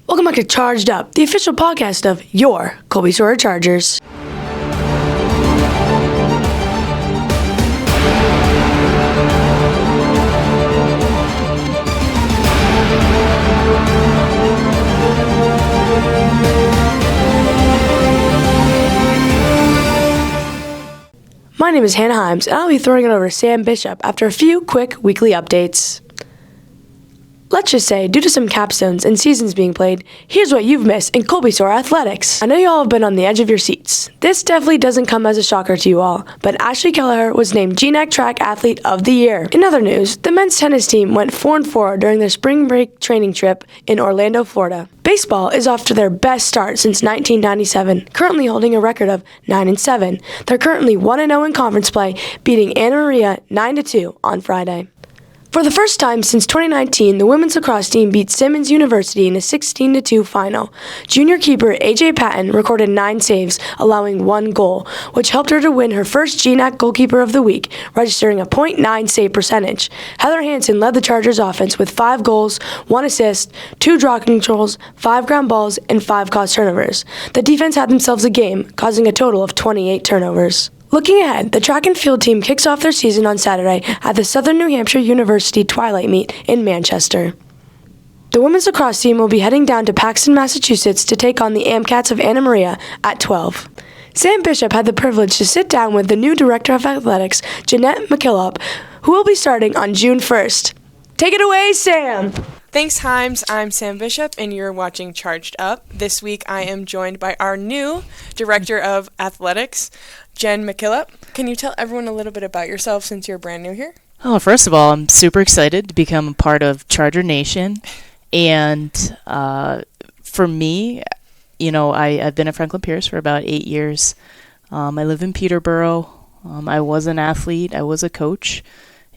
Welcome back to Charged Up, the official podcast of your Colby-Sawyer Chargers. My name is Hannah Himes, and I'll be throwing it over to Sam Bishop after a few quick weekly updates. Let's just say, due to some capstones and seasons being played, here's what you've missed in Colby-Sawyer athletics. I know you all have been on the edge of your seats. This definitely doesn't come as a shocker to you all, but Ashley Kelleher was named GNAC Track Athlete of the Year. In other news, the men's tennis team went 4-4 during their spring break training trip in Orlando, Florida. Baseball is off to their best start since 1997, currently holding a record of 9-7. They're currently 1-0 in conference play, beating Anna Maria 9-2 on Friday. For the first time since 2019, the women's lacrosse team beat Simmons University in a 16-2 final. Junior keeper AJ Patton recorded 9 saves, allowing 1 goal, which helped her to win her first GNAC Goalkeeper of the Week, registering a .9 save percentage. Heather Hansen led the Chargers offense with 5 goals, 1 assist, 2 draw controls, 5 ground balls, and 5 caused turnovers. The defense had themselves a game, causing a total of 28 turnovers. Looking ahead, the track and field team kicks off their season on Saturday at the Southern New Hampshire University Twilight Meet in Manchester. The women's lacrosse team will be heading down to Paxton, Massachusetts to take on the AmCats of Anna Maria at 12. Sam Bishop had the privilege to sit down with the new Director of Athletics, McKillop, who will be starting on June 1st. Take it away, Sam! Thanks, Himes. I'm Sam Bishop, and you're watching Charged Up. This week, I am joined by our new Director of Athletics, Jen McKillop. Can you tell everyone a little bit about yourself since you're brand new here? Oh, first of all, I'm super excited to become a part of Charger Nation. And for me, I've been at Franklin Pierce for about 8 years. I live in Peterborough. I was an athlete. I was a coach.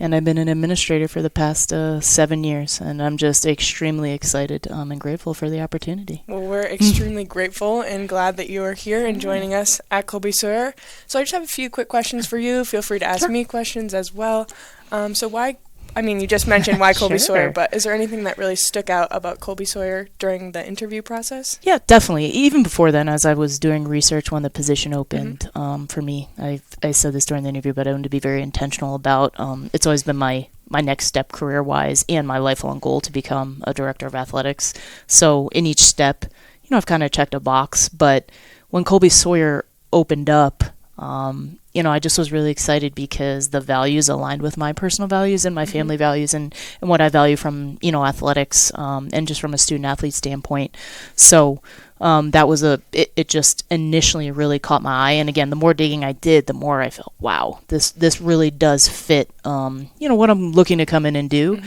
And I've been an administrator for the past 7 years, and I'm just extremely excited and grateful for the opportunity. Well, we're extremely grateful and glad that you are here and joining us at Colby-Sawyer. So I just have a few quick questions for you. Feel free to ask me questions as well. You just mentioned why Colby-Sawyer, Sure. but is there anything that really stuck out about Colby-Sawyer during the interview process? Yeah, definitely. Even before then, as I was doing research when the position opened, for me, I said this during the interview, but I wanted to be very intentional about, it's always been my next step career-wise and my lifelong goal to become a director of athletics. So in each step, I've kind of checked a box, but when Colby-Sawyer opened up, I just was really excited because the values aligned with my personal values and my family values and what I value from, athletics and just from a student-athlete standpoint. So that was it just initially really caught my eye. And again, the more digging I did, the more I felt, wow, this really does fit, what I'm looking to come in and do.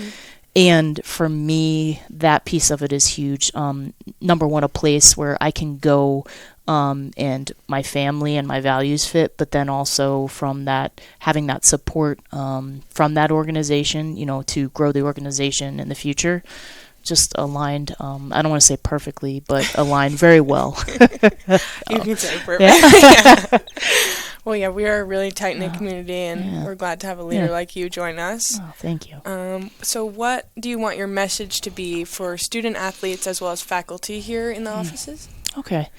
And for me, that piece of it is huge. Number one, a place where I can go and my family and my values fit, but then also from that, having that support from that organization, to grow the organization in the future, just aligned, I don't want to say perfectly, but aligned very well. You can say perfect. Yeah. Well, yeah, we are a really tight-knit community, and we're glad to have a leader like you join us. Oh, thank you. So what do you want your message to be for student-athletes as well as faculty here in the offices? Okay.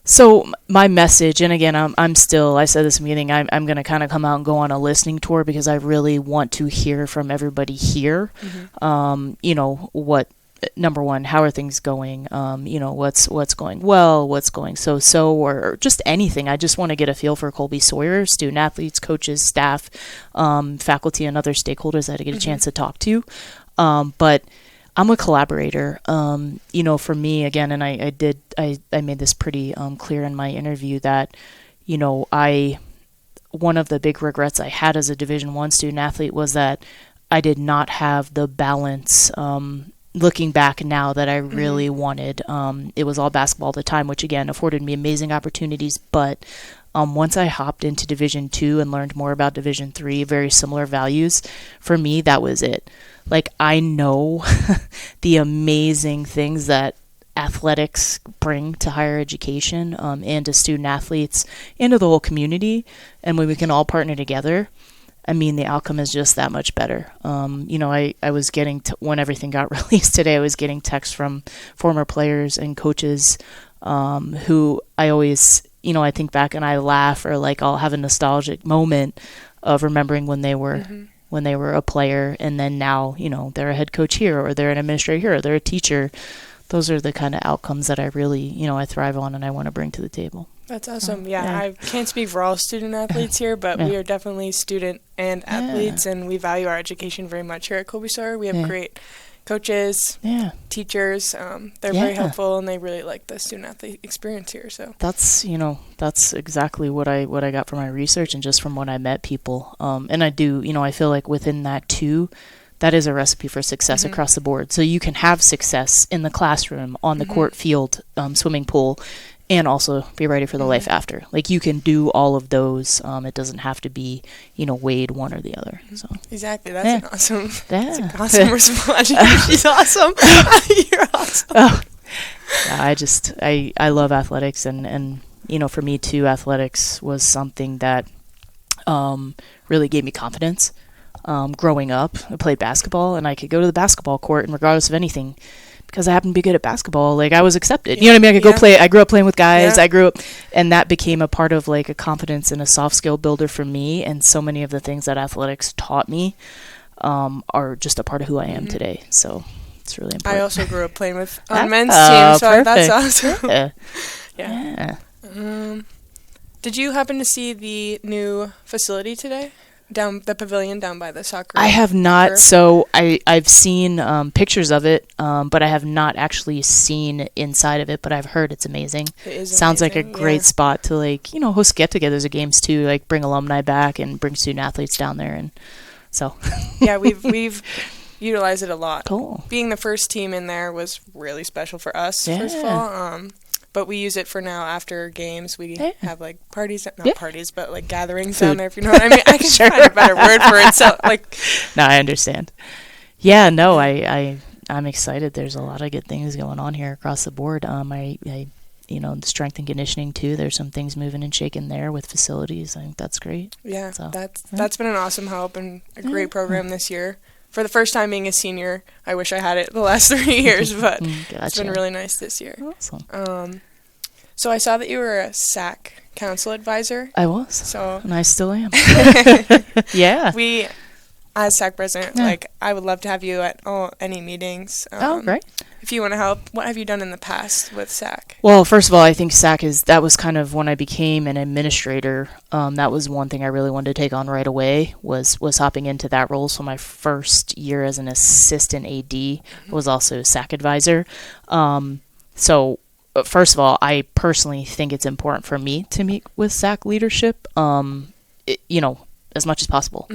So my message, and again, I said this meeting, I'm going to kind of come out and go on a listening tour because I really want to hear from everybody here. Number one, how are things going? What's going well, what's going so, or just anything. I just want to get a feel for Colby-Sawyer, student athletes, coaches, staff, faculty, and other stakeholders that I get a chance to talk to. But I'm a collaborator. For me, again, and I made this pretty clear in my interview that, one of the big regrets I had as a Division I student athlete was that I did not have the balance. Looking back now that I really wanted, it was all basketball at the time, which again afforded me amazing opportunities. But once I hopped into Division II and learned more about Division III, very similar values, for me, that was it. Like, I know the amazing things that athletics bring to higher education and to student athletes and to the whole community. And when we can all partner together, I mean, the outcome is just that much better. I was getting, when everything got released today, I was getting texts from former players and coaches who I always, I think back and I laugh, or like I'll have a nostalgic moment of remembering when they were a player, and then now, they're a head coach here, or they're an administrator here, or they're a teacher. Those are the kind of outcomes that I really, I thrive on and I want to bring to the table. That's awesome. I can't speak for all student athletes here, but we are definitely student and athletes, and we value our education very much here at Colby-Sawyer. We have great coaches, teachers. They're very helpful, and they really like the student athlete experience here. So that's exactly what I got from my research and just from when I met people. And I do, I feel like within that too, that is a recipe for success across the board. So you can have success in the classroom, on the court, field, swimming pool, and also be ready for the life after. Like, you can do all of those. It doesn't have to be, weighed one or the other. So exactly, that's an awesome, that's an awesome response. She's awesome. You're awesome. Oh. Yeah, I love athletics, and for me too, athletics was something that really gave me confidence. Growing up, I played basketball, and I could go to the basketball court, and regardless of anything, because I happened to be good at basketball, like, I was accepted. You know what I mean? I could go play. I grew up playing with guys. I grew up, and that became a part of like a confidence and a soft skill builder for me. And so many of the things that athletics taught me are just a part of who I am today. So it's really important. I also grew up playing with on men's team, so that's awesome. Yeah. Did you happen to see the new facility today? Down the pavilion down by the soccer. I have not. So I've seen pictures of it, but I have not actually seen inside of it. But I've heard it's amazing. It is Sounds amazing, like a great spot to host get-togethers of games too. Like, bring alumni back and bring student athletes down there, and so. Yeah, we've utilized it a lot. Cool. Being the first team in there was really special for us. First of all. But we use it for now after games. We have like parties, not parties, but like gatherings down there, if you know what I mean. I can find a better word for it. So no, I understand. Yeah, no, I'm excited. There's a lot of good things going on here across the board. The strength and conditioning too. There's some things moving and shaking there with facilities. I think that's great. Yeah, so, that's been an awesome help and a great program this year. For the first time being a senior, I wish I had it the last 3 years, but it's been really nice this year. Awesome. So I saw that you were a SAC council advisor. I was. So and I still am. Yeah. We, as SAC president, I would love to have you at any meetings. Great. If you want to help, what have you done in the past with SAC? Well, first of all, I think SAC that was kind of when I became an administrator. That was one thing I really wanted to take on right away was hopping into that role. So my first year as an assistant AD was also SAC advisor. So first of all, I personally think it's important for me to meet with SAC leadership, as much as possible,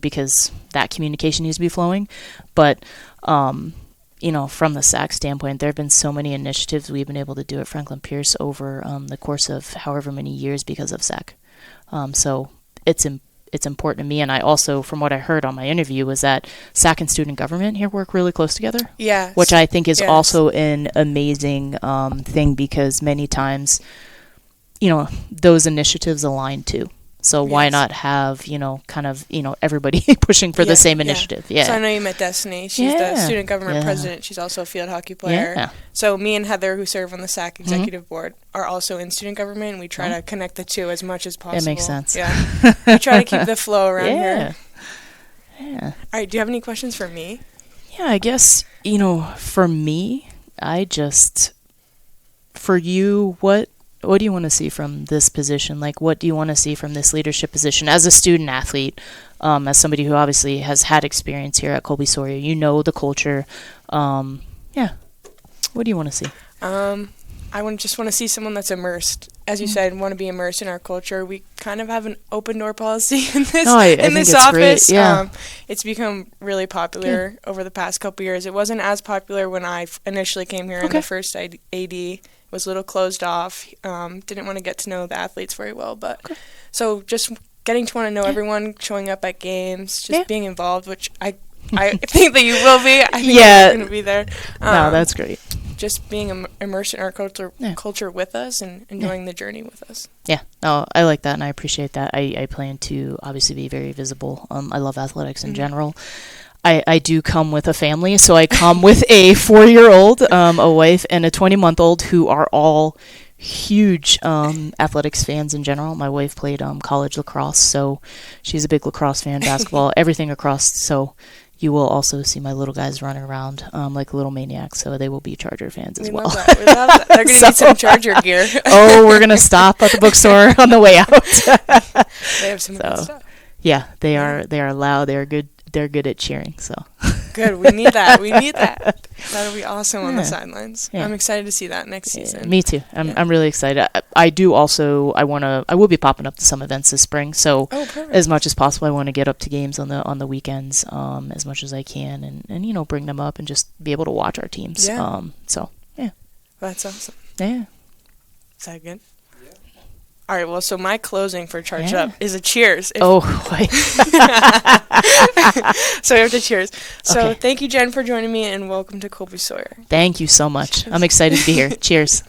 because that communication needs to be flowing. But from the SAC standpoint, there have been so many initiatives we've been able to do at Franklin Pierce over the course of however many years because of SAC. So it's important to me. And I also, from what I heard on my interview, was that SAC and student government here work really close together. Yeah. Which I think is also an amazing thing, because many times, those initiatives align too. So why not have, everybody pushing for the same initiative? Yeah. So I know you met Destiny. She's the student government president. She's also a field hockey player. Yeah. So me and Heather, who serve on the SAC executive board, are also in student government, and we try to connect the two as much as possible. That makes sense. Yeah. We try to keep the flow around here. Yeah. All right. Do you have any questions for me? Yeah, I guess, for me, for you, what do you want to see from this position? Like, what do you want to see from this leadership position as a student athlete, as somebody who obviously has had experience here at Colby-Sawyer? You know the culture. What do you want to see? I just want to see someone that's immersed. As you said, want to be immersed in our culture. We kind of have an open door policy in this office. Yeah. It's become really popular over the past couple years. It wasn't as popular when I initially came here in the first AD. Was a little closed off, didn't want to get to know the athletes very well, but so just getting to want to know everyone, showing up at games, just being involved, which I think that you will be. I think you're going to be there. No, that's great. just being immersed in our culture with us and enjoying the journey with us. Yeah, no, I like that, and I appreciate that. I plan to obviously be very visible. I love athletics in general. I do come with a family, so I come with a 4-year-old, a wife, and a 20-month-old who are all huge athletics fans in general. My wife played college lacrosse, so she's a big lacrosse fan, basketball, everything across. So you will also see my little guys running around like little maniacs, so they will be Charger fans as well. Love that. We love that. They're going to need some Charger gear. Oh, we're going to stop at the bookstore on the way out. They have some good stuff. Yeah, they are loud. They're good. They're good at cheering, so. Good. We need that. That'll be awesome on the sidelines. Yeah. I'm excited to see that next season. Me too. I'm really excited. I will be popping up to some events this spring, so as much as possible I want to get up to games on the weekends as much as I can and bring them up and just be able to watch our teams. Yeah. That's awesome. Yeah. Is that good? All right, well, so my closing for Charged Up is a cheers. Wait. So we have to cheers. So Okay. Thank you, Jen, for joining me, and welcome to Colby-Sawyer. Thank you so much. I'm excited to be here. Cheers.